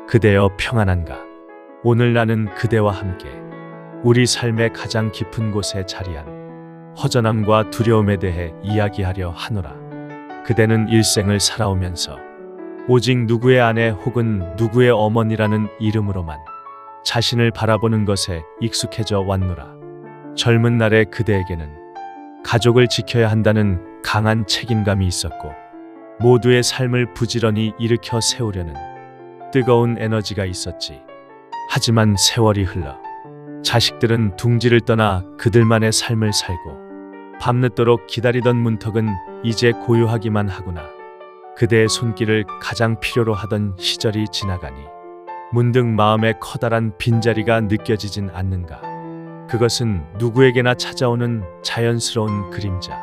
그대여 평안한가. 오늘 나는 그대와 함께 우리 삶의 가장 깊은 곳에 자리한 허전함과 두려움에 대해 이야기하려 하노라. 그대는 일생을 살아오면서 오직 누구의 아내 혹은 누구의 어머니라는 이름으로만 자신을 바라보는 것에 익숙해져 왔노라. 젊은 날의 그대에게는 가족을 지켜야 한다는 강한 책임감이 있었고 모두의 삶을 부지런히 일으켜 세우려는 뜨거운 에너지가 있었지. 하지만 세월이 흘러 자식들은 둥지를 떠나 그들만의 삶을 살고 밤늦도록 기다리던 문턱은 이제 고요하기만 하구나. 그대의 손길을 가장 필요로 하던 시절이 지나가니 문득 마음에 커다란 빈자리가 느껴지진 않는가. 그것은 누구에게나 찾아오는 자연스러운 그림자.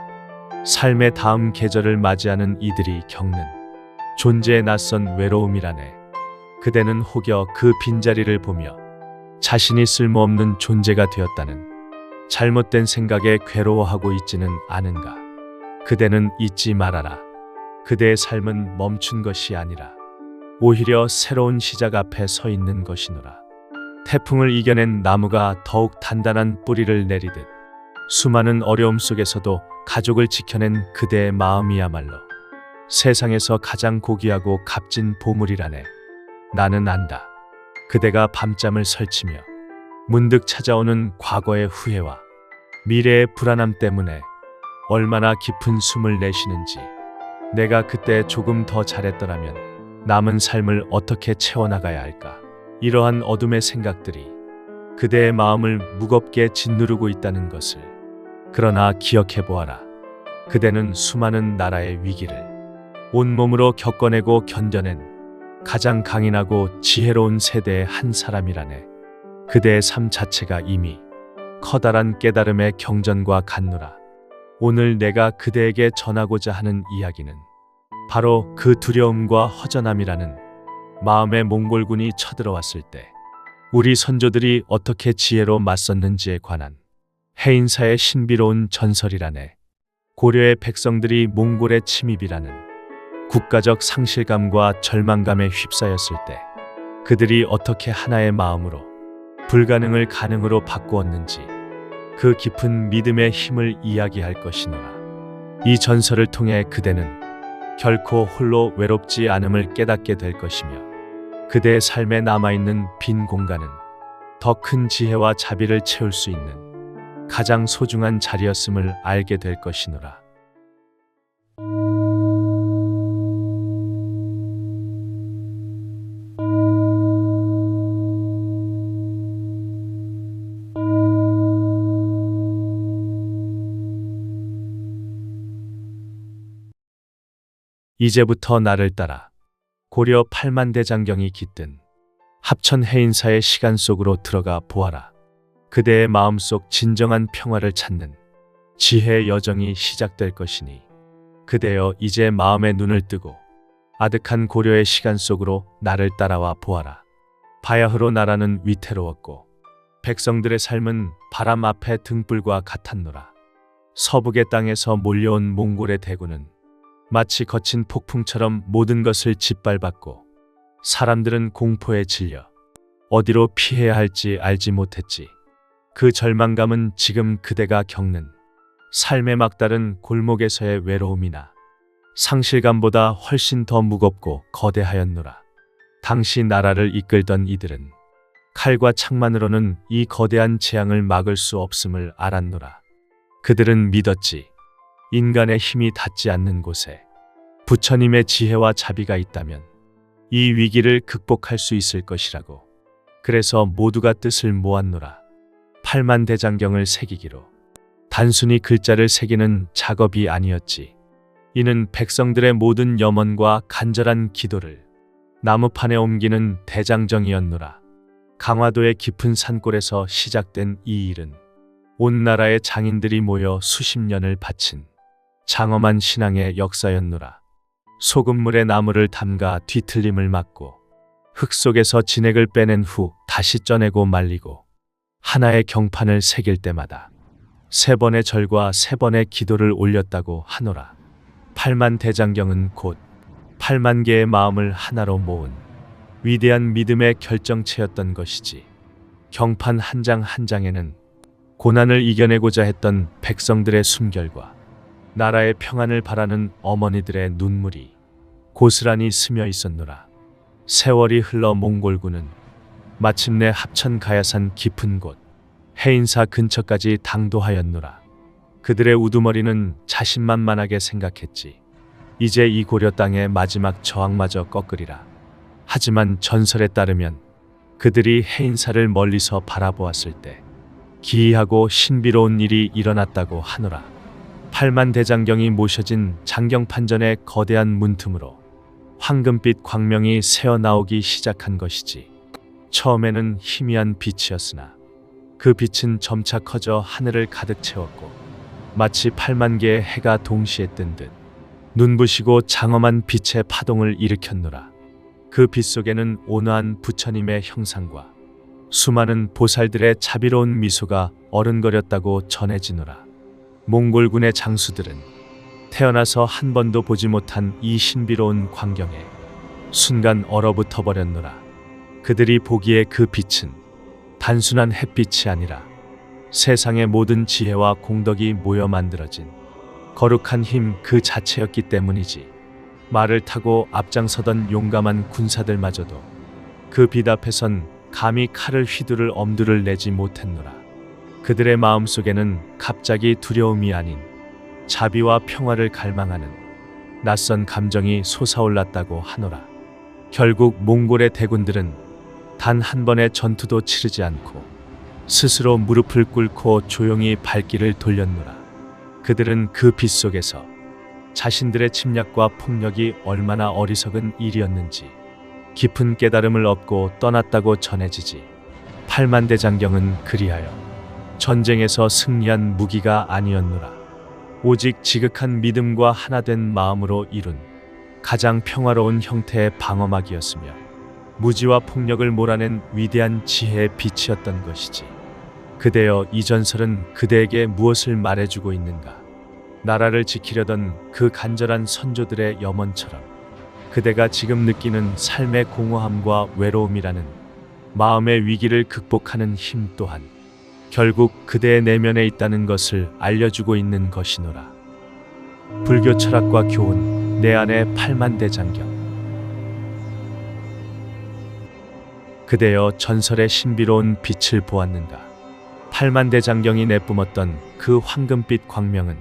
삶의 다음 계절을 맞이하는 이들이 겪는 존재의 낯선 외로움이라네. 그대는 혹여 그 빈자리를 보며 자신이 쓸모없는 존재가 되었다는 잘못된 생각에 괴로워하고 있지는 않은가. 그대는 잊지 말아라. 그대의 삶은 멈춘 것이 아니라 오히려 새로운 시작 앞에 서 있는 것이노라. 태풍을 이겨낸 나무가 더욱 단단한 뿌리를 내리듯 수많은 어려움 속에서도 가족을 지켜낸 그대의 마음이야말로 세상에서 가장 고귀하고 값진 보물이라네. 나는 안다. 그대가 밤잠을 설치며 문득 찾아오는 과거의 후회와 미래의 불안함 때문에 얼마나 깊은 숨을 내쉬는지. 내가 그때 조금 더 잘했더라면 남은 삶을 어떻게 채워나가야 할까. 이러한 어둠의 생각들이 그대의 마음을 무겁게 짓누르고 있다는 것을. 그러나 기억해보아라. 그대는 수많은 나라의 위기를 온몸으로 겪어내고 견뎌낸 가장 강인하고 지혜로운 세대의 한 사람이라네. 그대의 삶 자체가 이미 커다란 깨달음의 경전과 같노라. 오늘 내가 그대에게 전하고자 하는 이야기는 바로 그 두려움과 허전함이라는 마음의 몽골군이 쳐들어왔을 때 우리 선조들이 어떻게 지혜로 맞섰는지에 관한 해인사의 신비로운 전설이라네. 고려의 백성들이 몽골의 침입이라는 국가적 상실감과 절망감에 휩싸였을 때 그들이 어떻게 하나의 마음으로 불가능을 가능으로 바꾸었는지 그 깊은 믿음의 힘을 이야기할 것이노라. 이 전설을 통해 그대는 결코 홀로 외롭지 않음을 깨닫게 될 것이며 그대의 삶에 남아있는 빈 공간은 더 큰 지혜와 자비를 채울 수 있는 가장 소중한 자리였음을 알게 될 것이노라. 이제부터 나를 따라 고려 8만 대장경이 깃든 합천 해인사의 시간 속으로 들어가 보아라. 그대의 마음속 진정한 평화를 찾는 지혜의 여정이 시작될 것이니 그대여 이제 마음의 눈을 뜨고 아득한 고려의 시간 속으로 나를 따라와 보아라. 바야흐로 나라는 위태로웠고 백성들의 삶은 바람 앞에 등불과 같았노라. 서북의 땅에서 몰려온 몽골의 대군은 마치 거친 폭풍처럼 모든 것을 짓밟았고 사람들은 공포에 질려 어디로 피해야 할지 알지 못했지. 그 절망감은 지금 그대가 겪는 삶의 막다른 골목에서의 외로움이나 상실감보다 훨씬 더 무겁고 거대하였노라. 당시 나라를 이끌던 이들은 칼과 창만으로는 이 거대한 재앙을 막을 수 없음을 알았노라. 그들은 믿었지. 인간의 힘이 닿지 않는 곳에 부처님의 지혜와 자비가 있다면 이 위기를 극복할 수 있을 것이라고. 그래서 모두가 뜻을 모았노라. 8만 대장경을 새기기로. 단순히 글자를 새기는 작업이 아니었지. 이는 백성들의 모든 염원과 간절한 기도를 나무판에 옮기는 대장정이었노라. 강화도의 깊은 산골에서 시작된 이 일은 온 나라의 장인들이 모여 수십 년을 바친 장엄한 신앙의 역사였노라. 소금물에 나무를 담가 뒤틀림을 막고 흙 속에서 진액을 빼낸 후 다시 쪄내고 말리고 하나의 경판을 새길 때마다 3번의 절과 3번의 기도를 올렸다고 하노라. 8만 대장경은 곧 8만 개의 마음을 하나로 모은 위대한 믿음의 결정체였던 것이지. 경판 한 장 한 장에는 고난을 이겨내고자 했던 백성들의 숨결과 나라의 평안을 바라는 어머니들의 눈물이 고스란히 스며 있었노라. 세월이 흘러 몽골군은 마침내 합천 가야산 깊은 곳 해인사 근처까지 당도하였노라. 그들의 우두머리는 자신만만하게 생각했지. 이제 이 고려 땅의 마지막 저항마저 꺾으리라. 하지만 전설에 따르면 그들이 해인사를 멀리서 바라보았을 때 기이하고 신비로운 일이 일어났다고 하노라. 8만 대장경이 모셔진 장경판전의 거대한 문틈으로 황금빛 광명이 새어나오기 시작한 것이지. 처음에는 희미한 빛이었으나 그 빛은 점차 커져 하늘을 가득 채웠고 마치 8만 개의 해가 동시에 뜬 듯 눈부시고 장엄한 빛의 파동을 일으켰노라. 그 빛 속에는 온화한 부처님의 형상과 수많은 보살들의 자비로운 미소가 어른거렸다고 전해지노라. 몽골군의 장수들은 태어나서 한 번도 보지 못한 이 신비로운 광경에 순간 얼어붙어 버렸노라. 그들이 보기에 그 빛은 단순한 햇빛이 아니라 세상의 모든 지혜와 공덕이 모여 만들어진 거룩한 힘 그 자체였기 때문이지. 말을 타고 앞장서던 용감한 군사들마저도 그 빛 앞에선 감히 칼을 휘두를 엄두를 내지 못했노라. 그들의 마음속에는 갑자기 두려움이 아닌 자비와 평화를 갈망하는 낯선 감정이 솟아올랐다고 하노라. 결국 몽골의 대군들은 단 한 번의 전투도 치르지 않고 스스로 무릎을 꿇고 조용히 발길을 돌렸노라. 그들은 그 빛 속에서 자신들의 침략과 폭력이 얼마나 어리석은 일이었는지 깊은 깨달음을 얻고 떠났다고 전해지지. 8만 대장경은 그리하여 전쟁에서 승리한 무기가 아니었노라. 오직 지극한 믿음과 하나된 마음으로 이룬 가장 평화로운 형태의 방어막이었으며 무지와 폭력을 몰아낸 위대한 지혜의 빛이었던 것이지. 그대여, 이 전설은 그대에게 무엇을 말해주고 있는가? 나라를 지키려던 그 간절한 선조들의 염원처럼 그대가 지금 느끼는 삶의 공허함과 외로움이라는 마음의 위기를 극복하는 힘 또한 결국 그대의 내면에 있다는 것을 알려주고 있는 것이노라. 불교 철학과 교훈, 내 안의 8만 대장경. 그대여, 전설의 신비로운 빛을 보았는가? 8만 대장경이 내뿜었던 그 황금빛 광명은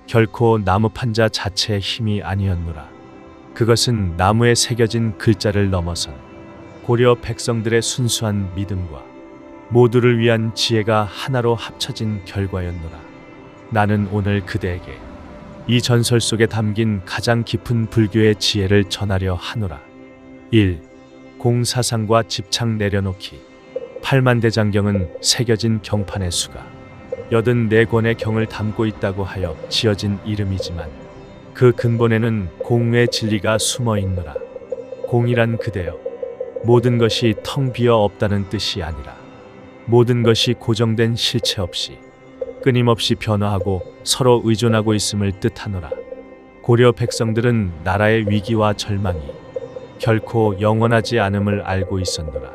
결코 나무 판자 자체의 힘이 아니었노라. 그것은 나무에 새겨진 글자를 넘어선 고려 백성들의 순수한 믿음과 모두를 위한 지혜가 하나로 합쳐진 결과였노라. 나는 오늘 그대에게 이 전설 속에 담긴 가장 깊은 불교의 지혜를 전하려 하노라. 1. 공사상과 집착 내려놓기. 8만 대장경은 새겨진 경판의 수가 84권의 경을 담고 있다고 하여 지어진 이름이지만 그 근본에는 공의 진리가 숨어 있노라. 공이란 그대여, 모든 것이 텅 비어 없다는 뜻이 아니라 모든 것이 고정된 실체 없이 끊임없이 변화하고 서로 의존하고 있음을 뜻하노라. 고려 백성들은 나라의 위기와 절망이 결코 영원하지 않음을 알고 있었노라.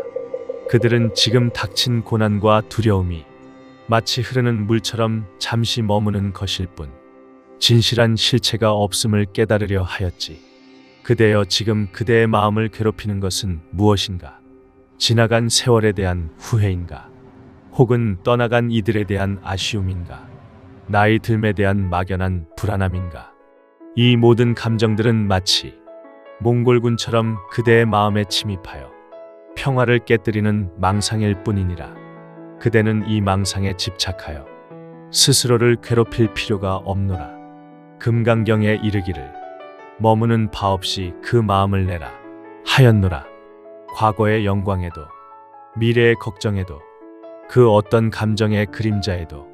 그들은 지금 닥친 고난과 두려움이 마치 흐르는 물처럼 잠시 머무는 것일 뿐 진실한 실체가 없음을 깨달으려 하였지. 그대여, 지금 그대의 마음을 괴롭히는 것은 무엇인가? 지나간 세월에 대한 후회인가? 혹은 떠나간 이들에 대한 아쉬움인가? 나이 듦에 대한 막연한 불안함인가? 이 모든 감정들은 마치 몽골군처럼 그대의 마음에 침입하여 평화를 깨뜨리는 망상일 뿐이니라. 그대는 이 망상에 집착하여 스스로를 괴롭힐 필요가 없노라. 금강경에 이르기를 머무는 바 없이 그 마음을 내라 하였노라. 과거의 영광에도 미래의 걱정에도 그 어떤 감정의 그림자에도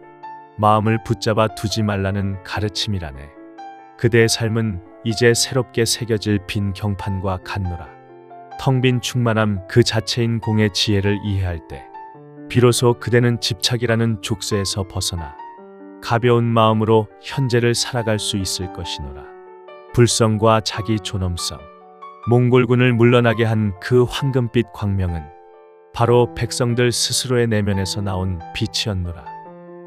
마음을 붙잡아 두지 말라는 가르침이라네. 그대의 삶은 이제 새롭게 새겨질 빈 경판과 같노라. 텅 빈 충만함 그 자체인 공의 지혜를 이해할 때 비로소 그대는 집착이라는 족쇄에서 벗어나 가벼운 마음으로 현재를 살아갈 수 있을 것이노라. 불성과 자기 존엄성, 몽골군을 물러나게 한 그 황금빛 광명은 바로 백성들 스스로의 내면에서 나온 빛이었노라.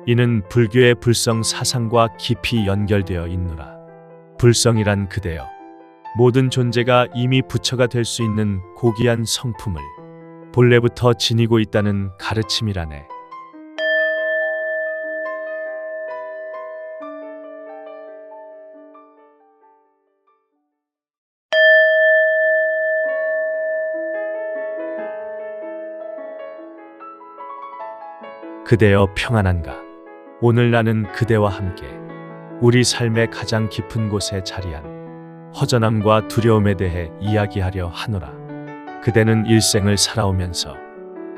이는 불교의 불성 사상과 깊이 연결되어 있노라. 불성이란 그대여, 모든 존재가 이미 부처가 될 수 있는 고귀한 성품을 본래부터 지니고 있다는 가르침이라네. 그대여 평안한가? 오늘 나는 그대와 함께 우리 삶의 가장 깊은 곳에 자리한 허전함과 두려움에 대해 이야기하려 하노라. 그대는 일생을 살아오면서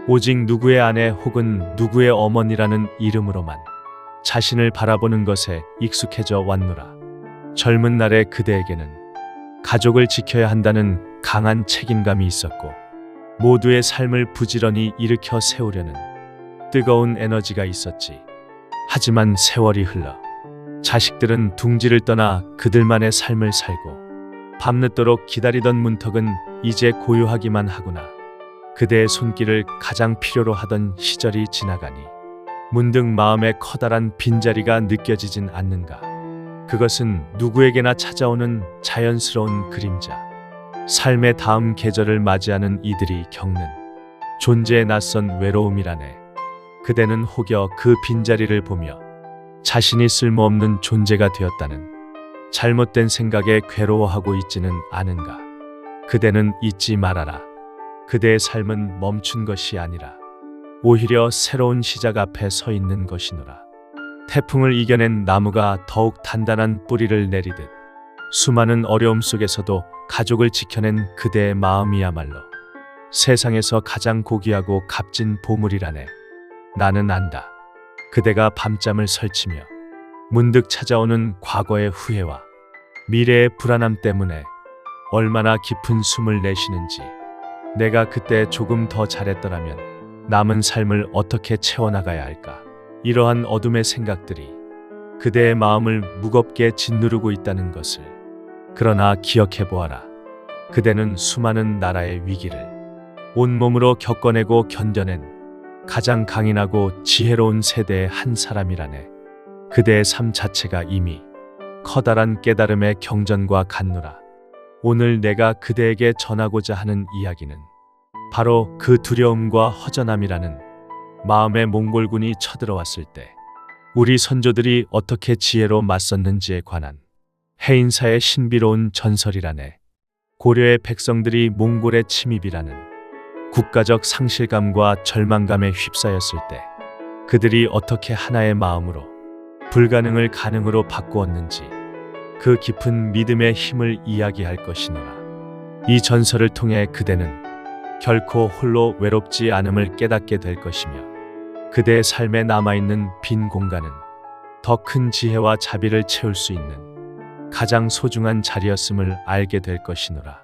오직 누구의 아내 혹은 누구의 어머니라는 이름으로만 자신을 바라보는 것에 익숙해져 왔노라. 젊은 날의 그대에게는 가족을 지켜야 한다는 강한 책임감이 있었고, 모두의 삶을 부지런히 일으켜 세우려는 뜨거운 에너지가 있었지. 하지만 세월이 흘러 자식들은 둥지를 떠나 그들만의 삶을 살고, 밤늦도록 기다리던 문턱은 이제 고요하기만 하구나. 그대의 손길을 가장 필요로 하던 시절이 지나가니 문득 마음에 커다란 빈자리가 느껴지진 않는가. 그것은 누구에게나 찾아오는 자연스러운 그림자, 삶의 다음 계절을 맞이하는 이들이 겪는 존재의 낯선 외로움이라네. 그대는 혹여 그 빈자리를 보며 자신이 쓸모없는 존재가 되었다는 잘못된 생각에 괴로워하고 있지는 않은가. 그대는 잊지 말아라. 그대의 삶은 멈춘 것이 아니라 오히려 새로운 시작 앞에 서 있는 것이노라. 태풍을 이겨낸 나무가 더욱 단단한 뿌리를 내리듯 수많은 어려움 속에서도 가족을 지켜낸 그대의 마음이야말로 세상에서 가장 고귀하고 값진 보물이라네. 나는 안다. 그대가 밤잠을 설치며 문득 찾아오는 과거의 후회와 미래의 불안함 때문에 얼마나 깊은 숨을 내쉬는지. 내가 그때 조금 더 잘했더라면 남은 삶을 어떻게 채워나가야 할까. 이러한 어둠의 생각들이 그대의 마음을 무겁게 짓누르고 있다는 것을. 그러나 기억해 보아라. 그대는 수많은 나라의 위기를 온몸으로 겪어내고 견뎌낸 가장 강인하고 지혜로운 세대의 한 사람이라네. 그대의 삶 자체가 이미 커다란 깨달음의 경전과 같노라. 오늘 내가 그대에게 전하고자 하는 이야기는 바로 그 두려움과 허전함이라는 마음의 몽골군이 쳐들어왔을 때 우리 선조들이 어떻게 지혜로 맞섰는지에 관한 해인사의 신비로운 전설이라네. 고려의 백성들이 몽골의 침입이라는 국가적 상실감과 절망감에 휩싸였을 때 그들이 어떻게 하나의 마음으로 불가능을 가능으로 바꾸었는지, 그 깊은 믿음의 힘을 이야기할 것이노라. 이 전설을 통해 그대는 결코 홀로 외롭지 않음을 깨닫게 될 것이며, 그대의 삶에 남아있는 빈 공간은 더 큰 지혜와 자비를 채울 수 있는 가장 소중한 자리였음을 알게 될 것이노라.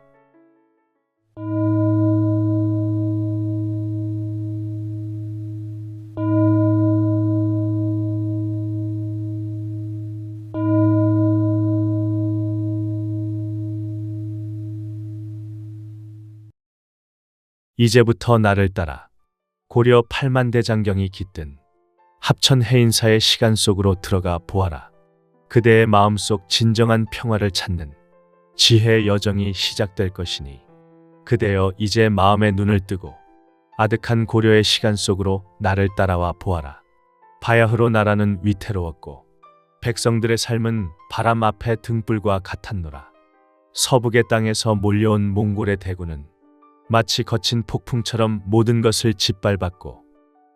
이제부터 나를 따라 고려 8만 대장경이 깃든 합천 해인사의 시간 속으로 들어가 보아라. 그대의 마음속 진정한 평화를 찾는 지혜의 여정이 시작될 것이니 그대여 이제 마음의 눈을 뜨고 아득한 고려의 시간 속으로 나를 따라와 보아라. 바야흐로 나라는 위태로웠고 백성들의 삶은 바람 앞에 등불과 같았노라. 서북의 땅에서 몰려온 몽골의 대군은 마치 거친 폭풍처럼 모든 것을 짓밟았고,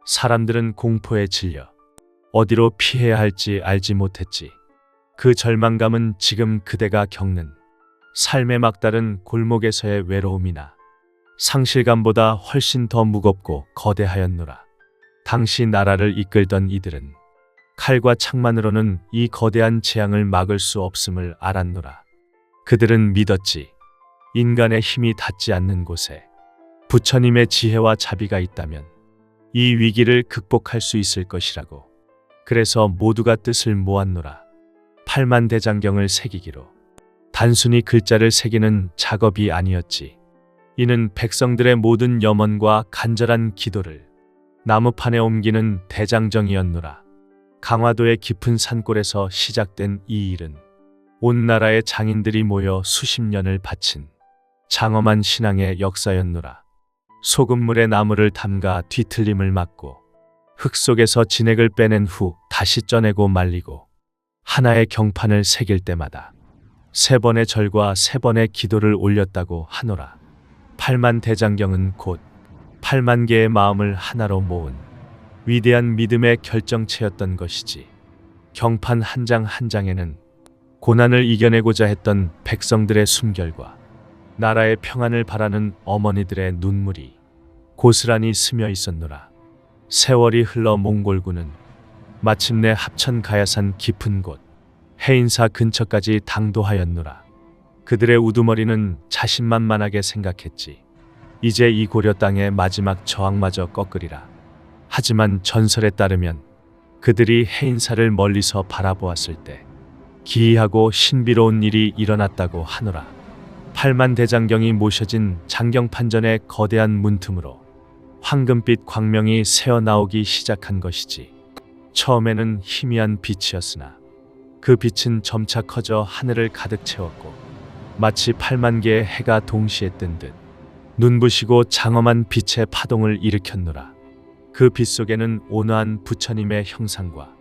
사람들은 공포에 질려 어디로 피해야 할지 알지 못했지. 그 절망감은 지금 그대가 겪는 삶의 막다른 골목에서의 외로움이나 상실감보다 훨씬 더 무겁고 거대하였노라. 당시 나라를 이끌던 이들은 칼과 창만으로는 이 거대한 재앙을 막을 수 없음을 알았노라. 그들은 믿었지. 인간의 힘이 닿지 않는 곳에 부처님의 지혜와 자비가 있다면 이 위기를 극복할 수 있을 것이라고. 그래서 모두가 뜻을 모았노라. 8만 대장경을 새기기로 단순히 글자를 새기는 작업이 아니었지. 이는 백성들의 모든 염원과 간절한 기도를 나무판에 옮기는 대장정이었노라. 강화도의 깊은 산골에서 시작된 이 일은 온 나라의 장인들이 모여 수십 년을 바친 장엄한 신앙의 역사였노라. 소금물에 나무를 담가 뒤틀림을 막고 흙 속에서 진액을 빼낸 후 다시 쪄내고 말리고 하나의 경판을 새길 때마다 3번의 절과 3번의 기도를 올렸다고 하노라. 8만 대장경은 곧 8만 개의 마음을 하나로 모은 위대한 믿음의 결정체였던 것이지. 경판 한 장 한 장에는 고난을 이겨내고자 했던 백성들의 숨결과 나라의 평안을 바라는 어머니들의 눈물이 고스란히 스며 있었노라. 세월이 흘러 몽골군은 마침내 합천 가야산 깊은 곳 해인사 근처까지 당도하였노라. 그들의 우두머리는 자신만만하게 생각했지. 이제 이 고려 땅의 마지막 저항마저 꺾으리라. 하지만 전설에 따르면 그들이 해인사를 멀리서 바라보았을 때 기이하고 신비로운 일이 일어났다고 하노라. 8만 대장경이 모셔진 장경판전의 거대한 문틈으로 황금빛 광명이 새어나오기 시작한 것이지. 처음에는 희미한 빛이었으나 그 빛은 점차 커져 하늘을 가득 채웠고 마치 8만 개의 해가 동시에 뜬 듯 눈부시고 장엄한 빛의 파동을 일으켰노라. 그 빛 속에는 온화한 부처님의 형상과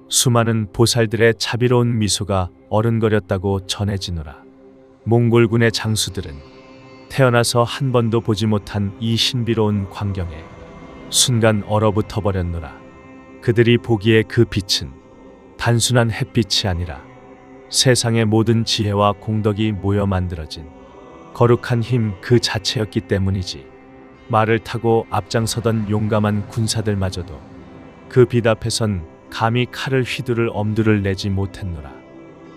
수많은 보살들의 자비로운 미소가 어른거렸다고 전해지노라. 몽골군의 장수들은 태어나서 한 번도 보지 못한 이 신비로운 광경에 순간 얼어붙어 버렸노라. 그들이 보기에 그 빛은 단순한 햇빛이 아니라 세상의 모든 지혜와 공덕이 모여 만들어진 거룩한 힘 그 자체였기 때문이지. 말을 타고 앞장서던 용감한 군사들마저도 그 빛 앞에선 감히 칼을 휘두를 엄두를 내지 못했노라.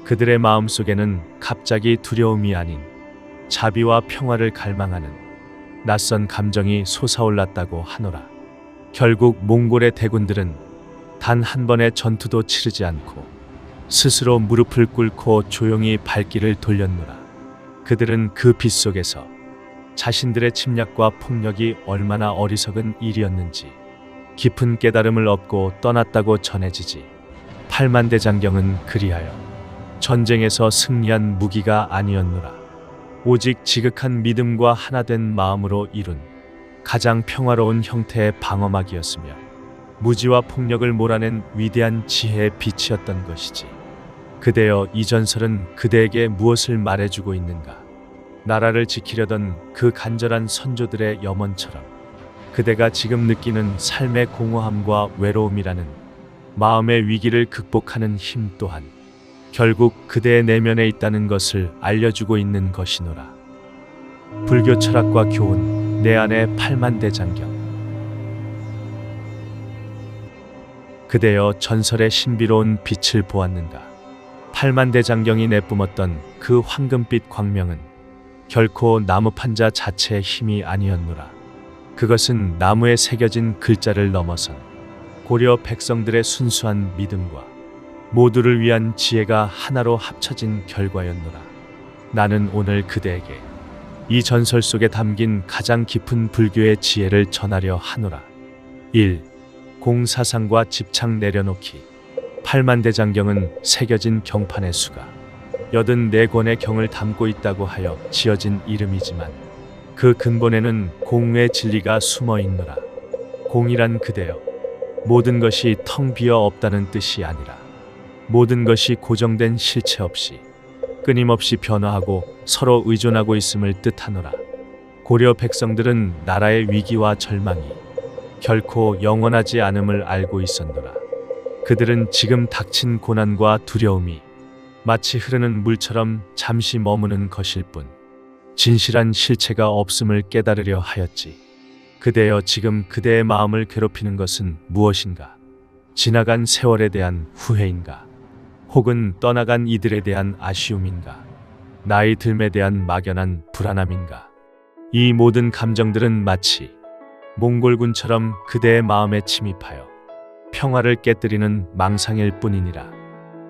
그들의 마음속에는 갑자기 두려움이 아닌 자비와 평화를 갈망하는 낯선 감정이 솟아올랐다고 하노라. 결국 몽골의 대군들은 단 한 번의 전투도 치르지 않고 스스로 무릎을 꿇고 조용히 발길을 돌렸노라. 그들은 그 빛 속에서 자신들의 침략과 폭력이 얼마나 어리석은 일이었는지 깊은 깨달음을 얻고 떠났다고 전해지지. 8만 대장경은 그리하여 전쟁에서 승리한 무기가 아니었노라. 오직 지극한 믿음과 하나된 마음으로 이룬 가장 평화로운 형태의 방어막이었으며 무지와 폭력을 몰아낸 위대한 지혜의 빛이었던 것이지. 그대여, 이 전설은 그대에게 무엇을 말해주고 있는가? 나라를 지키려던 그 간절한 선조들의 염원처럼 그대가 지금 느끼는 삶의 공허함과 외로움이라는 마음의 위기를 극복하는 힘 또한 결국 그대의 내면에 있다는 것을 알려주고 있는 것이노라. 불교 철학과 교훈, 내 안의 8만 대장경. 그대여, 전설의 신비로운 빛을 보았는가? 8만 대장경이 내뿜었던 그 황금빛 광명은 결코 나무 판자 자체의 힘이 아니었노라. 그것은 나무에 새겨진 글자를 넘어선 고려 백성들의 순수한 믿음과 모두를 위한 지혜가 하나로 합쳐진 결과였노라. 나는 오늘 그대에게 이 전설 속에 담긴 가장 깊은 불교의 지혜를 전하려 하노라. 1. 공사상과 집착 내려놓기. 8만 대장경은 새겨진 경판의 수가 84권의 경을 담고 있다고 하여 지어진 이름이지만 그 근본에는 공의 진리가 숨어 있노라. 공이란 그대여, 모든 것이 텅 비어 없다는 뜻이 아니라 모든 것이 고정된 실체 없이 끊임없이 변화하고 서로 의존하고 있음을 뜻하노라. 고려 백성들은 나라의 위기와 절망이 결코 영원하지 않음을 알고 있었노라. 그들은 지금 닥친 고난과 두려움이 마치 흐르는 물처럼 잠시 머무는 것일 뿐 진실한 실체가 없음을 깨달으려 하였지. 그대여, 지금 그대의 마음을 괴롭히는 것은 무엇인가? 지나간 세월에 대한 후회인가? 혹은 떠나간 이들에 대한 아쉬움인가? 나이 듦에 대한 막연한 불안함인가? 이 모든 감정들은 마치 몽골군처럼 그대의 마음에 침입하여 평화를 깨뜨리는 망상일 뿐이니라.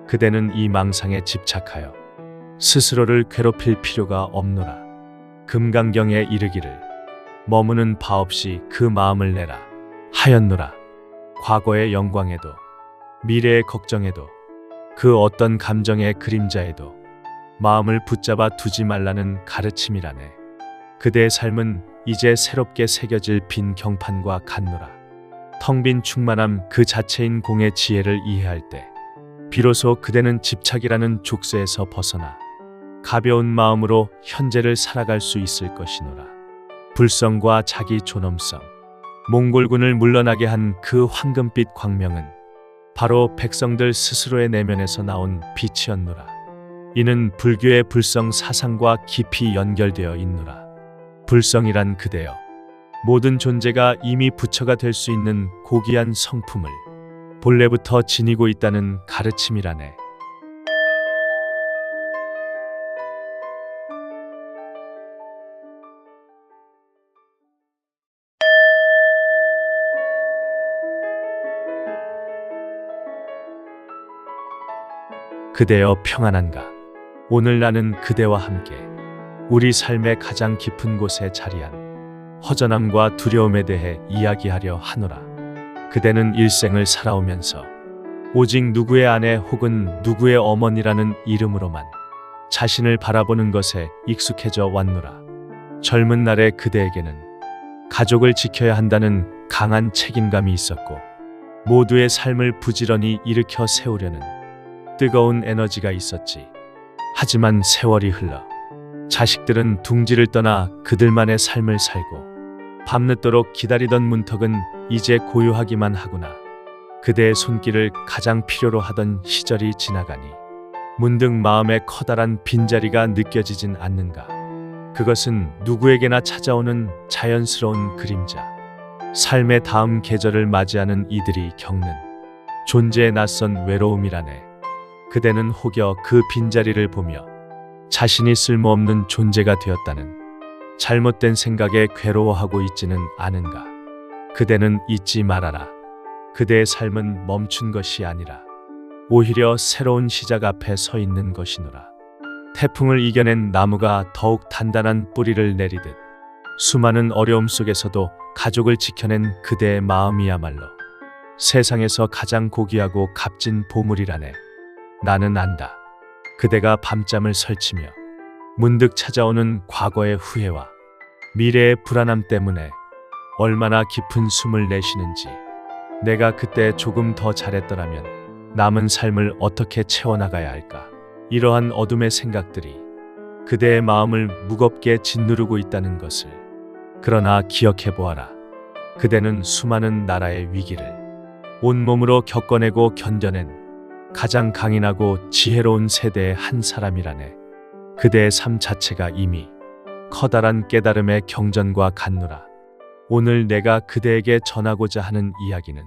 그대는 이 망상에 집착하여 스스로를 괴롭힐 필요가 없노라. 금강경에 이르기를 머무는 바 없이 그 마음을 내라 하였노라. 과거의 영광에도 미래의 걱정에도 그 어떤 감정의 그림자에도 마음을 붙잡아 두지 말라는 가르침이라네. 그대의 삶은 이제 새롭게 새겨질 빈 경판과 같노라. 텅 빈 충만함 그 자체인 공의 지혜를 이해할 때 비로소 그대는 집착이라는 족쇄에서 벗어나 가벼운 마음으로 현재를 살아갈 수 있을 것이노라. 불성과 자기 존엄성, 몽골군을 물러나게 한 그 황금빛 광명은 바로 백성들 스스로의 내면에서 나온 빛이었노라. 이는 불교의 불성 사상과 깊이 연결되어 있노라. 불성이란 그대여, 모든 존재가 이미 부처가 될 수 있는 고귀한 성품을 본래부터 지니고 있다는 가르침이라네. 그대여 평안한가? 오늘 나는 그대와 함께 우리 삶의 가장 깊은 곳에 자리한 허전함과 두려움에 대해 이야기하려 하노라. 그대는 일생을 살아오면서 오직 누구의 아내 혹은 누구의 어머니라는 이름으로만 자신을 바라보는 것에 익숙해져 왔노라. 젊은 날의 그대에게는 가족을 지켜야 한다는 강한 책임감이 있었고 모두의 삶을 부지런히 일으켜 세우려는 뜨거운 에너지가 있었지. 하지만 세월이 흘러 자식들은 둥지를 떠나 그들만의 삶을 살고 밤늦도록 기다리던 문턱은 이제 고요하기만 하구나. 그대의 손길을 가장 필요로 하던 시절이 지나가니 문득 마음에 커다란 빈자리가 느껴지진 않는가. 그것은 누구에게나 찾아오는 자연스러운 그림자. 삶의 다음 계절을 맞이하는 이들이 겪는 존재의 낯선 외로움이라네. 그대는 혹여 그 빈자리를 보며 자신이 쓸모없는 존재가 되었다는 잘못된 생각에 괴로워하고 있지는 않은가. 그대는 잊지 말아라. 그대의 삶은 멈춘 것이 아니라 오히려 새로운 시작 앞에 서 있는 것이노라. 태풍을 이겨낸 나무가 더욱 단단한 뿌리를 내리듯 수많은 어려움 속에서도 가족을 지켜낸 그대의 마음이야말로 세상에서 가장 고귀하고 값진 보물이라네. 나는 안다. 그대가 밤잠을 설치며 문득 찾아오는 과거의 후회와 미래의 불안함 때문에 얼마나 깊은 숨을 내쉬는지. 내가 그때 조금 더 잘했더라면 남은 삶을 어떻게 채워나가야 할까. 이러한 어둠의 생각들이 그대의 마음을 무겁게 짓누르고 있다는 것을. 그러나 기억해보아라. 그대는 수많은 나라의 위기를 온몸으로 겪어내고 견뎌낸 가장 강인하고 지혜로운 세대의 한 사람이라네. 그대의 삶 자체가 이미 커다란 깨달음의 경전과 같노라. 오늘 내가 그대에게 전하고자 하는 이야기는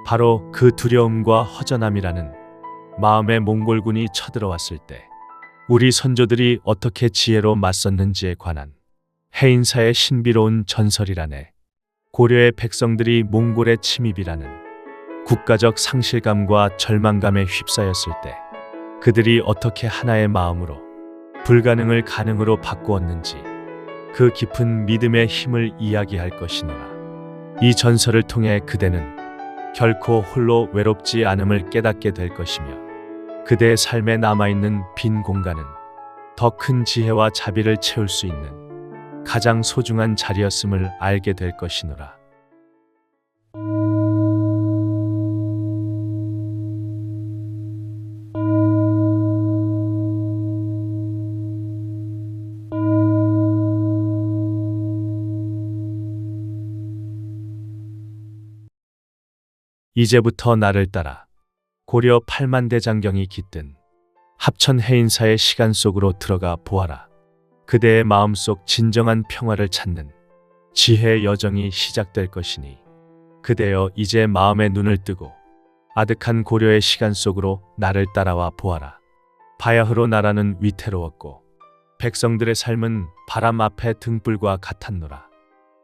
바로 그 두려움과 허전함이라는 마음의 몽골군이 쳐들어왔을 때 우리 선조들이 어떻게 지혜로 맞섰는지에 관한 해인사의 신비로운 전설이라네. 고려의 백성들이 몽골의 침입이라는 국가적 상실감과 절망감에 휩싸였을 때 그들이 어떻게 하나의 마음으로 불가능을 가능으로 바꾸었는지 그 깊은 믿음의 힘을 이야기할 것이노라. 이 전설을 통해 그대는 결코 홀로 외롭지 않음을 깨닫게 될 것이며 그대의 삶에 남아있는 빈 공간은 더 큰 지혜와 자비를 채울 수 있는 가장 소중한 자리였음을 알게 될 것이노라. 이제부터 나를 따라 고려 8만 대장경이 깃든 합천 해인사의 시간 속으로 들어가 보아라. 그대의 마음속 진정한 평화를 찾는 지혜의 여정이 시작될 것이니 그대여 이제 마음의 눈을 뜨고 아득한 고려의 시간 속으로 나를 따라와 보아라. 바야흐로 나라는 위태로웠고 백성들의 삶은 바람 앞에 등불과 같았노라.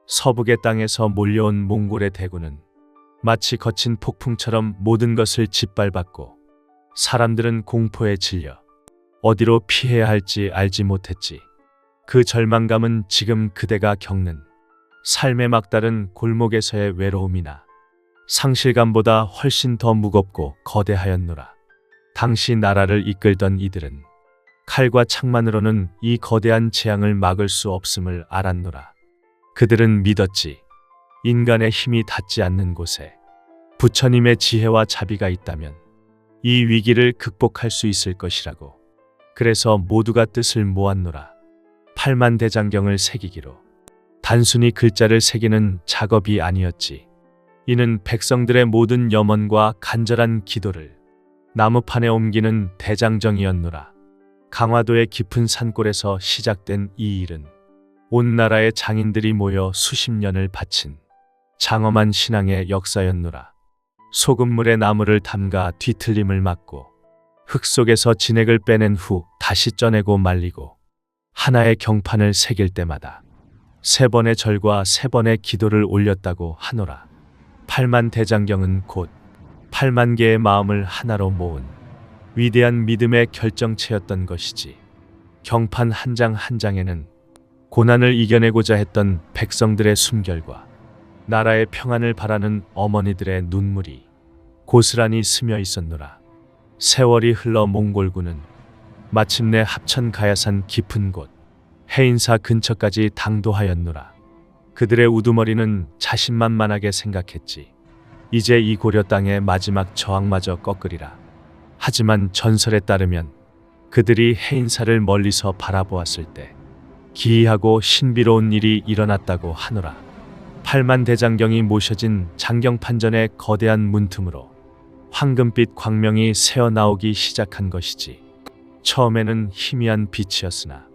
서북의 땅에서 몰려온 몽골의 대군은 마치 거친 폭풍처럼 모든 것을 짓밟았고 사람들은 공포에 질려 어디로 피해야 할지 알지 못했지. 그 절망감은 지금 그대가 겪는 삶의 막다른 골목에서의 외로움이나 상실감보다 훨씬 더 무겁고 거대하였노라. 당시 나라를 이끌던 이들은 칼과 창만으로는 이 거대한 재앙을 막을 수 없음을 알았노라. 그들은 믿었지. 인간의 힘이 닿지 않는 곳에 부처님의 지혜와 자비가 있다면 이 위기를 극복할 수 있을 것이라고. 그래서 모두가 뜻을 모았노라. 팔만대장경을 새기기로. 단순히 글자를 새기는 작업이 아니었지. 이는 백성들의 모든 염원과 간절한 기도를 나무판에 옮기는 대장정이었노라. 강화도의 깊은 산골에서 시작된 이 일은 온 나라의 장인들이 모여 수십 년을 바친 장엄한 신앙의 역사였노라. 소금물에 나무를 담가 뒤틀림을 막고 흙 속에서 진액을 빼낸 후 다시 쪄내고 말리고 하나의 경판을 새길 때마다 3번의 절과 3번의 기도를 올렸다고 하노라. 8만대장경은 곧 8만 개의 마음을 하나로 모은 위대한 믿음의 결정체였던 것이지. 경판 한 장 한 장에는 고난을 이겨내고자 했던 백성들의 숨결과 나라의 평안을 바라는 어머니들의 눈물이 고스란히 스며 있었노라. 세월이 흘러 몽골군은 마침내 합천 가야산 깊은 곳 해인사 근처까지 당도하였노라. 그들의 우두머리는 자신만만하게 생각했지. 이제 이 고려 땅의 마지막 저항마저 꺾으리라. 하지만 전설에 따르면 그들이 해인사를 멀리서 바라보았을 때 기이하고 신비로운 일이 일어났다고 하노라. 8만대장경이 모셔진 장경판전의 거대한 문틈으로 황금빛 광명이 새어나오기 시작한 것이지. 처음에는 희미한 빛이었으나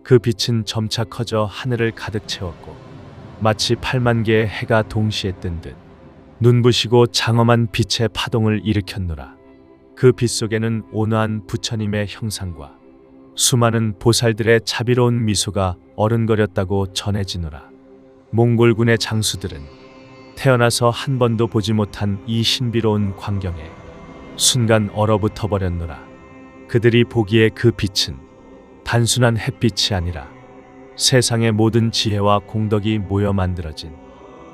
그 빛은 점차 커져 하늘을 가득 채웠고 마치 8만 개의 해가 동시에 뜬 듯 눈부시고 장엄한 빛의 파동을 일으켰노라. 그 빛 속에는 온화한 부처님의 형상과 수많은 보살들의 자비로운 미소가 어른거렸다고 전해지노라. 몽골군의 장수들은 태어나서 한 번도 보지 못한 이 신비로운 광경에 순간 얼어붙어 버렸노라. 그들이 보기에 그 빛은 단순한 햇빛이 아니라 세상의 모든 지혜와 공덕이 모여 만들어진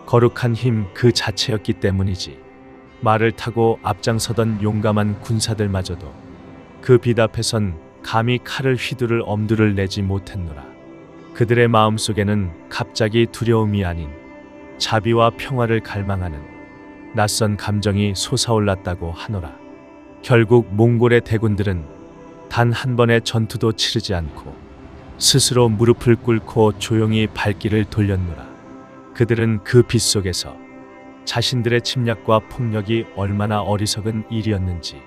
거룩한 힘 그 자체였기 때문이지. 말을 타고 앞장서던 용감한 군사들마저도 그 빛 앞에선 감히 칼을 휘두를 엄두를 내지 못했노라. 그들의 마음속에는 갑자기 두려움이 아닌 자비와 평화를 갈망하는 낯선 감정이 솟아올랐다고 하노라. 결국 몽골의 대군들은 단 한 번의 전투도 치르지 않고 스스로 무릎을 꿇고 조용히 발길을 돌렸노라. 그들은 그 빛 속에서 자신들의 침략과 폭력이 얼마나 어리석은 일이었는지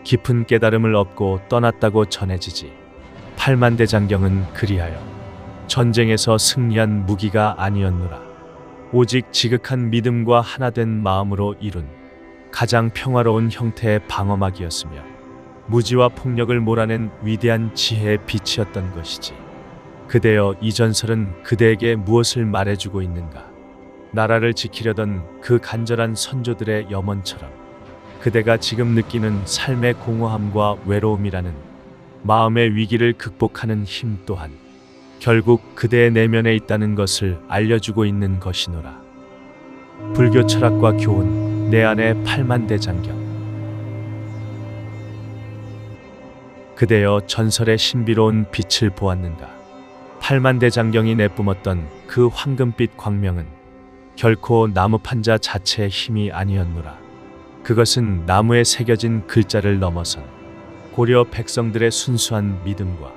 깊은 깨달음을 얻고 떠났다고 전해지지. 8만대장경은 그리하여 전쟁에서 승리한 무기가 아니었노라. 오직 지극한 믿음과 하나된 마음으로 이룬 가장 평화로운 형태의 방어막이었으며 무지와 폭력을 몰아낸 위대한 지혜의 빛이었던 것이지. 그대여, 이 전설은 그대에게 무엇을 말해주고 있는가? 나라를 지키려던 그 간절한 선조들의 염원처럼 그대가 지금 느끼는 삶의 공허함과 외로움이라는 마음의 위기를 극복하는 힘 또한 결국 그대의 내면에 있다는 것을 알려주고 있는 것이노라. 불교 철학과 교훈, 내 안의 8만대장경. 그대여, 전설의 신비로운 빛을 보았는가? 8만대장경이 내뿜었던 그 황금빛 광명은 결코 나무 판자 자체의 힘이 아니었노라. 그것은 나무에 새겨진 글자를 넘어선 고려 백성들의 순수한 믿음과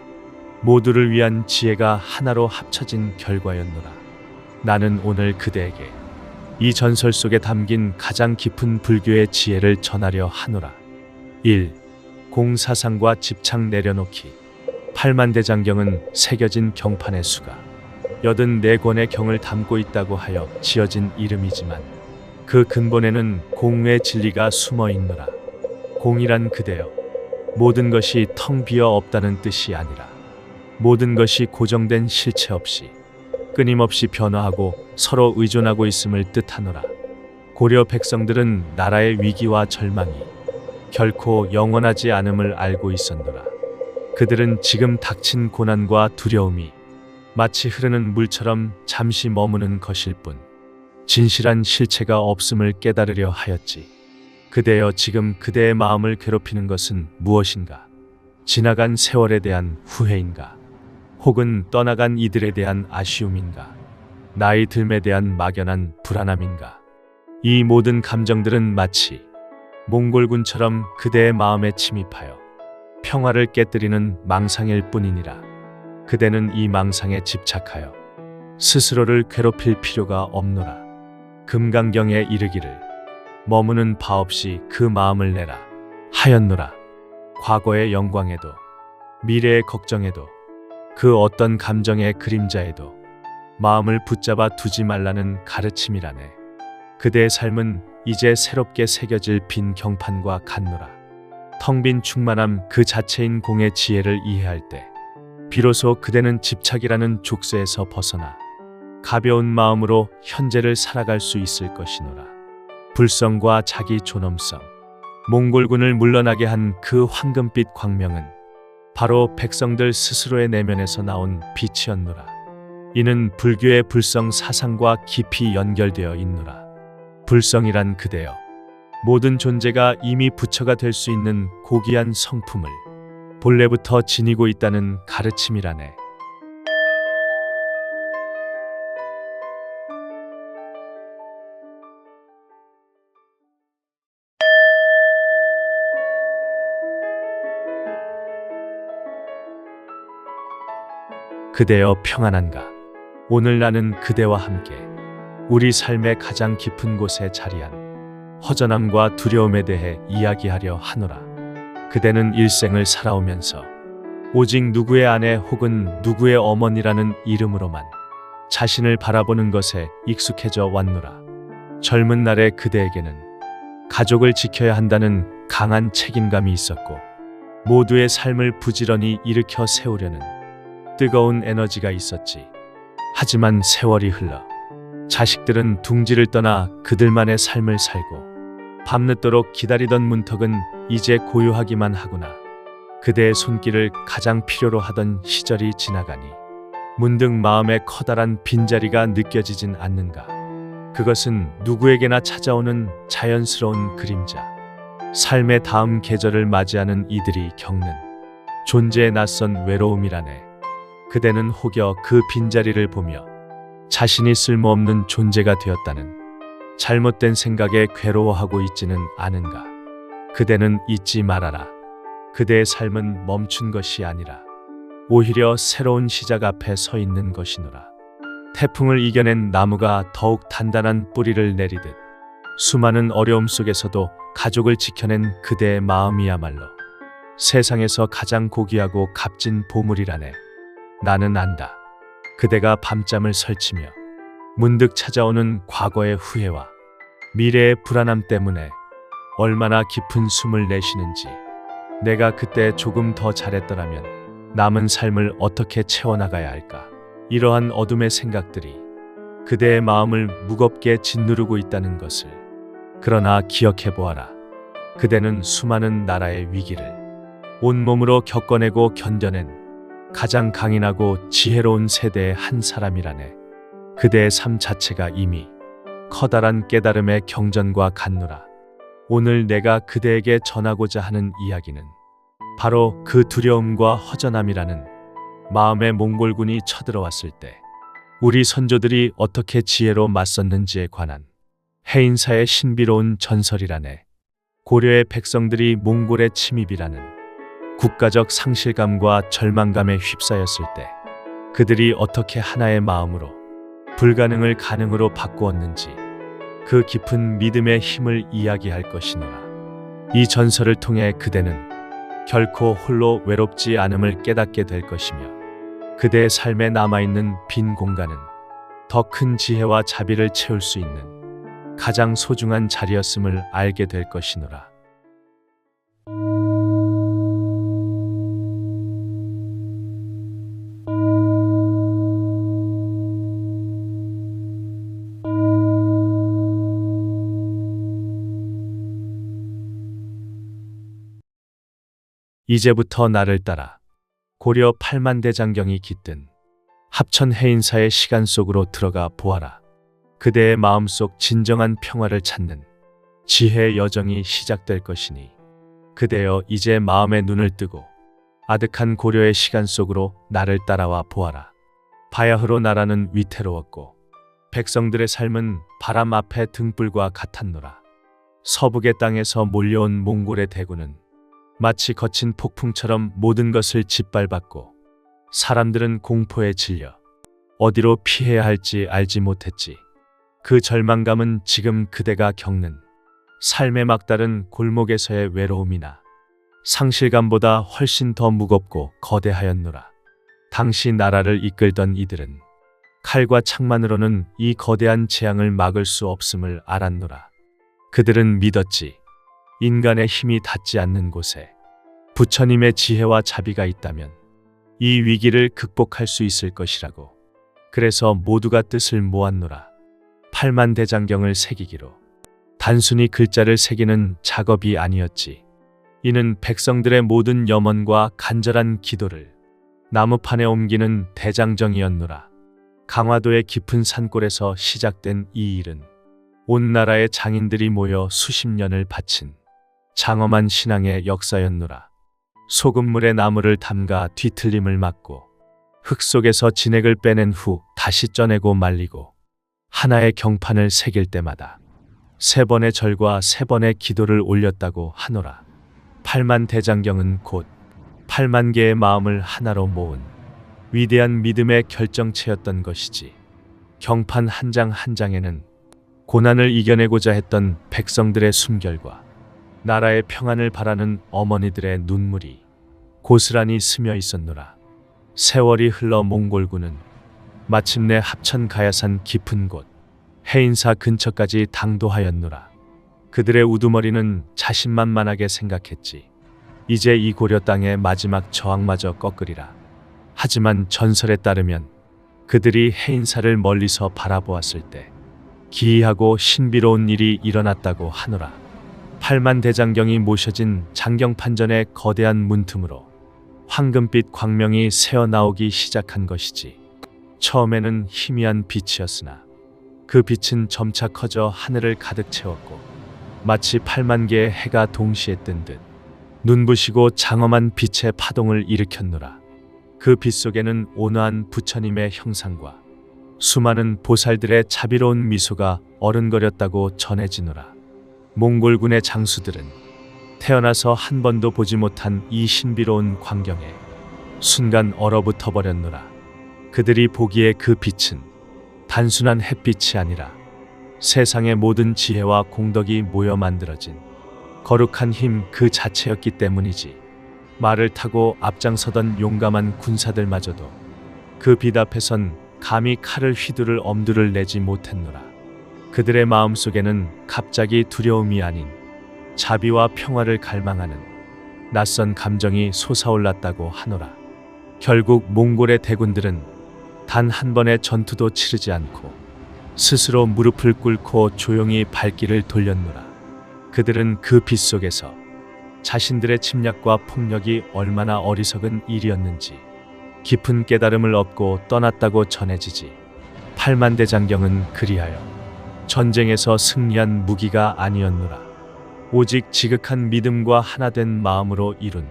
모두를 위한 지혜가 하나로 합쳐진 결과였노라. 나는 오늘 그대에게 이 전설 속에 담긴 가장 깊은 불교의 지혜를 전하려 하노라. 1. 공사상과 집착 내려놓기. 8만대장경은 새겨진 경판의 수가 84권의 경을 담고 있다고 하여 지어진 이름이지만 그 근본에는 공의 진리가 숨어 있노라. 공이란 그대여, 모든 것이 텅 비어 없다는 뜻이 아니라 모든 것이 고정된 실체 없이 끊임없이 변화하고 서로 의존하고 있음을 뜻하노라. 고려 백성들은 나라의 위기와 절망이 결코 영원하지 않음을 알고 있었노라. 그들은 지금 닥친 고난과 두려움이 마치 흐르는 물처럼 잠시 머무는 것일 뿐 진실한 실체가 없음을 깨달으려 하였지. 그대여, 지금 그대의 마음을 괴롭히는 것은 무엇인가? 지나간 세월에 대한 후회인가? 혹은 떠나간 이들에 대한 아쉬움인가? 나이 듦에 대한 막연한 불안함인가? 이 모든 감정들은 마치 몽골군처럼 그대의 마음에 침입하여 평화를 깨뜨리는 망상일 뿐이니라. 그대는 이 망상에 집착하여 스스로를 괴롭힐 필요가 없노라. 금강경에 이르기를 머무는 바 없이 그 마음을 내라 하였노라. 과거의 영광에도 미래의 걱정에도 그 어떤 감정의 그림자에도 마음을 붙잡아 두지 말라는 가르침이라네. 그대의 삶은 이제 새롭게 새겨질 빈 경판과 같노라. 텅 빈 충만함 그 자체인 공의 지혜를 이해할 때 비로소 그대는 집착이라는 족쇄에서 벗어나 가벼운 마음으로 현재를 살아갈 수 있을 것이노라. 불성과 자기 존엄성, 몽골군을 물러나게 한 그 황금빛 광명은 바로 백성들 스스로의 내면에서 나온 빛이었노라. 이는 불교의 불성 사상과 깊이 연결되어 있노라. 불성이란 그대여, 모든 존재가 이미 부처가 될 수 있는 고귀한 성품을 본래부터 지니고 있다는 가르침이라네. 그대여 평안한가? 오늘 나는 그대와 함께 우리 삶의 가장 깊은 곳에 자리한 허전함과 두려움에 대해 이야기하려 하노라. 그대는 일생을 살아오면서 오직 누구의 아내 혹은 누구의 어머니라는 이름으로만 자신을 바라보는 것에 익숙해져 왔노라. 젊은 날의 그대에게는 가족을 지켜야 한다는 강한 책임감이 있었고 모두의 삶을 부지런히 일으켜 세우려는 뜨거운 에너지가 있었지. 하지만 세월이 흘러 자식들은 둥지를 떠나 그들만의 삶을 살고 밤늦도록 기다리던 문턱은 이제 고요하기만 하구나. 그대의 손길을 가장 필요로 하던 시절이 지나가니 문득 마음에 커다란 빈자리가 느껴지진 않는가. 그것은 누구에게나 찾아오는 자연스러운 그림자. 삶의 다음 계절을 맞이하는 이들이 겪는 존재의 낯선 외로움이라네. 그대는 혹여 그 빈자리를 보며 자신이 쓸모없는 존재가 되었다는 잘못된 생각에 괴로워하고 있지는 않은가. 그대는 잊지 말아라. 그대의 삶은 멈춘 것이 아니라 오히려 새로운 시작 앞에 서 있는 것이노라. 태풍을 이겨낸 나무가 더욱 단단한 뿌리를 내리듯 수많은 어려움 속에서도 가족을 지켜낸 그대의 마음이야말로 세상에서 가장 고귀하고 값진 보물이라네. 나는 안다. 그대가 밤잠을 설치며 문득 찾아오는 과거의 후회와 미래의 불안함 때문에 얼마나 깊은 숨을 내쉬는지. 내가 그때 조금 더 잘했더라면 남은 삶을 어떻게 채워나가야 할까. 이러한 어둠의 생각들이 그대의 마음을 무겁게 짓누르고 있다는 것을. 그러나 기억해보아라. 그대는 수많은 나라의 위기를 온몸으로 겪어내고 견뎌낸 가장 강인하고 지혜로운 세대의 한 사람이라네. 그대의 삶 자체가 이미 커다란 깨달음의 경전과 같노라. 오늘 내가 그대에게 전하고자 하는 이야기는 바로 그 두려움과 허전함이라는 마음의 몽골군이 쳐들어왔을 때 우리 선조들이 어떻게 지혜로 맞섰는지에 관한 해인사의 신비로운 전설이라네. 고려의 백성들이 몽골의 침입이라는 국가적 상실감과 절망감에 휩싸였을 때 그들이 어떻게 하나의 마음으로 불가능을 가능으로 바꾸었는지 그 깊은 믿음의 힘을 이야기할 것이노라. 이 전설을 통해 그대는 결코 홀로 외롭지 않음을 깨닫게 될 것이며 그대의 삶에 남아있는 빈 공간은 더 큰 지혜와 자비를 채울 수 있는 가장 소중한 자리였음을 알게 될 것이노라. 이제부터 나를 따라 고려 팔만대장경이 깃든 합천 해인사의 시간 속으로 들어가 보아라. 그대의 마음속 진정한 평화를 찾는 지혜의 여정이 시작될 것이니 그대여 이제 마음의 눈을 뜨고 아득한 고려의 시간 속으로 나를 따라와 보아라. 바야흐로 나라는 위태로웠고 백성들의 삶은 바람 앞에 등불과 같았노라. 서북의 땅에서 몰려온 몽골의 대군은 마치 거친 폭풍처럼 모든 것을 짓밟았고 사람들은 공포에 질려 어디로 피해야 할지 알지 못했지. 그 절망감은 지금 그대가 겪는 삶의 막다른 골목에서의 외로움이나 상실감보다 훨씬 더 무겁고 거대하였노라. 당시 나라를 이끌던 이들은 칼과 창만으로는 이 거대한 재앙을 막을 수 없음을 알았노라. 그들은 믿었지. 인간의 힘이 닿지 않는 곳에 부처님의 지혜와 자비가 있다면 이 위기를 극복할 수 있을 것이라고. 그래서 모두가 뜻을 모았노라. 팔만대장경을 새기기로. 단순히 글자를 새기는 작업이 아니었지. 이는 백성들의 모든 염원과 간절한 기도를 나무판에 옮기는 대장정이었노라. 강화도의 깊은 산골에서 시작된 이 일은 온 나라의 장인들이 모여 수십 년을 바친 장엄한 신앙의 역사였노라. 소금물에 나무를 담가 뒤틀림을 막고 흙 속에서 진액을 빼낸 후 다시 쪄내고 말리고 하나의 경판을 새길 때마다 3번의 절과 3번의 기도를 올렸다고 하노라. 팔만대장경은 곧 8만 개의 마음을 하나로 모은 위대한 믿음의 결정체였던 것이지. 경판 한 장 한 장에는 고난을 이겨내고자 했던 백성들의 숨결과 나라의 평안을 바라는 어머니들의 눈물이 고스란히 스며 있었노라. 세월이 흘러 몽골군은 마침내 합천 가야산 깊은 곳 해인사 근처까지 당도하였노라. 그들의 우두머리는 자신만만하게 생각했지. 이제 이 고려 땅의 마지막 저항마저 꺾으리라. 하지만 전설에 따르면 그들이 해인사를 멀리서 바라보았을 때 기이하고 신비로운 일이 일어났다고 하노라. 팔만대장경이 모셔진 장경판전의 거대한 문틈으로 황금빛 광명이 새어나오기 시작한 것이지. 처음에는 희미한 빛이었으나 그 빛은 점차 커져 하늘을 가득 채웠고 마치 8만 개의 해가 동시에 뜬 듯 눈부시고 장엄한 빛의 파동을 일으켰노라. 그 빛 속에는 온화한 부처님의 형상과 수많은 보살들의 자비로운 미소가 어른거렸다고 전해지노라. 몽골군의 장수들은 태어나서 한 번도 보지 못한 이 신비로운 광경에 순간 얼어붙어 버렸노라. 그들이 보기에 그 빛은 단순한 햇빛이 아니라 세상의 모든 지혜와 공덕이 모여 만들어진 거룩한 힘 그 자체였기 때문이지. 말을 타고 앞장서던 용감한 군사들마저도 그 빛 앞에선 감히 칼을 휘두를 엄두를 내지 못했노라. 그들의 마음속에는 갑자기 두려움이 아닌 자비와 평화를 갈망하는 낯선 감정이 솟아올랐다고 하노라. 결국 몽골의 대군들은 단 한 번의 전투도 치르지 않고 스스로 무릎을 꿇고 조용히 발길을 돌렸노라. 그들은 그 빛 속에서 자신들의 침략과 폭력이 얼마나 어리석은 일이었는지 깊은 깨달음을 얻고 떠났다고 전해지지. 팔만대장경은 그리하여 전쟁에서 승리한 무기가 아니었노라. 오직 지극한 믿음과 하나된 마음으로 이룬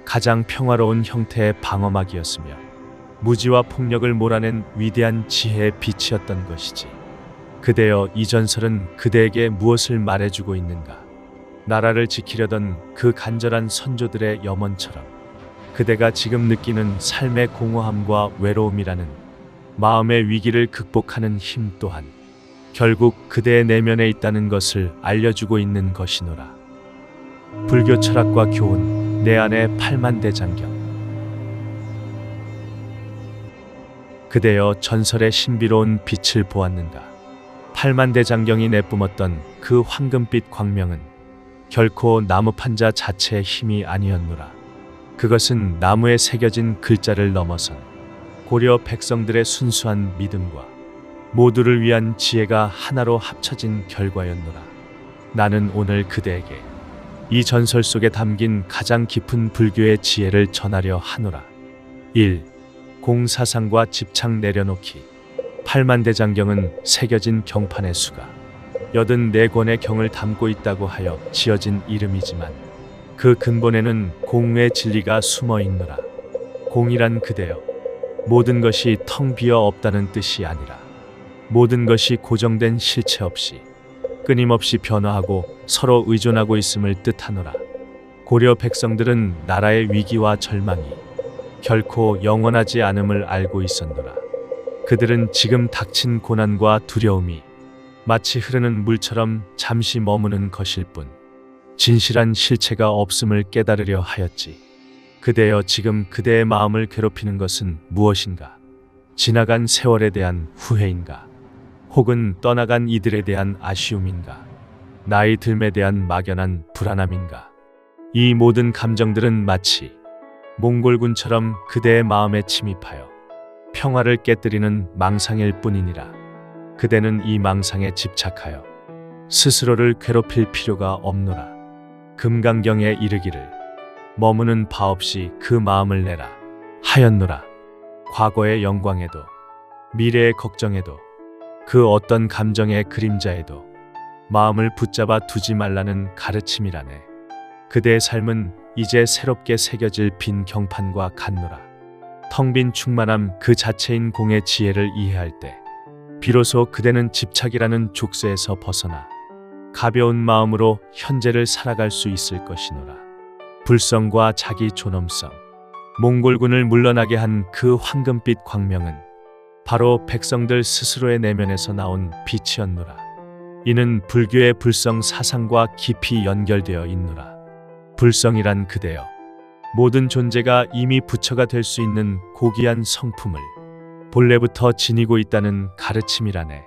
가장 평화로운 형태의 방어막이었으며 무지와 폭력을 몰아낸 위대한 지혜의 빛이었던 것이지. 그대여, 이 전설은 그대에게 무엇을 말해주고 있는가? 나라를 지키려던 그 간절한 선조들의 염원처럼 그대가 지금 느끼는 삶의 공허함과 외로움이라는 마음의 위기를 극복하는 힘 또한 결국 그대의 내면에 있다는 것을 알려주고 있는 것이노라. 불교 철학과 교훈, 내 안의 팔만대장경. 그대여, 전설의 신비로운 빛을 보았는가? 팔만대장경이 내뿜었던 그 황금빛 광명은 결코 나무 판자 자체의 힘이 아니었노라. 그것은 나무에 새겨진 글자를 넘어선 고려 백성들의 순수한 믿음과 모두를 위한 지혜가 하나로 합쳐진 결과였노라. 나는 오늘 그대에게 이 전설 속에 담긴 가장 깊은 불교의 지혜를 전하려 하노라. 1. 공사상과 집착 내려놓기. 팔만대장경은 새겨진 경판의 수가 84권의 경을 담고 있다고 하여 지어진 이름이지만 그 근본에는 공의 진리가 숨어 있노라. 공이란 그대여, 모든 것이 텅 비어 없다는 뜻이 아니라 모든 것이 고정된 실체 없이 끊임없이 변화하고 서로 의존하고 있음을 뜻하노라. 고려 백성들은 나라의 위기와 절망이 결코 영원하지 않음을 알고 있었노라. 그들은 지금 닥친 고난과 두려움이 마치 흐르는 물처럼 잠시 머무는 것일 뿐 진실한 실체가 없음을 깨달으려 하였지. 그대여, 지금 그대의 마음을 괴롭히는 것은 무엇인가? 지나간 세월에 대한 후회인가? 혹은 떠나간 이들에 대한 아쉬움인가? 나이 듦에 대한 막연한 불안함인가? 이 모든 감정들은 마치 몽골군처럼 그대의 마음에 침입하여 평화를 깨뜨리는 망상일 뿐이니라. 그대는 이 망상에 집착하여 스스로를 괴롭힐 필요가 없노라. 금강경에 이르기를 머무는 바 없이 그 마음을 내라 하였노라. 과거의 영광에도 미래의 걱정에도 그 어떤 감정의 그림자에도 마음을 붙잡아 두지 말라는 가르침이라네. 그대의 삶은 이제 새롭게 새겨질 빈 경판과 같노라. 텅 빈 충만함 그 자체인 공의 지혜를 이해할 때 비로소 그대는 집착이라는 족쇄에서 벗어나 가벼운 마음으로 현재를 살아갈 수 있을 것이노라. 불성과 자기 존엄성, 몽골군을 물러나게 한 그 황금빛 광명은 바로 백성들 스스로의 내면에서 나온 빛이었노라. 이는 불교의 불성 사상과 깊이 연결되어 있노라. 불성이란 그대여, 모든 존재가 이미 부처가 될 수 있는 고귀한 성품을 본래부터 지니고 있다는 가르침이라네.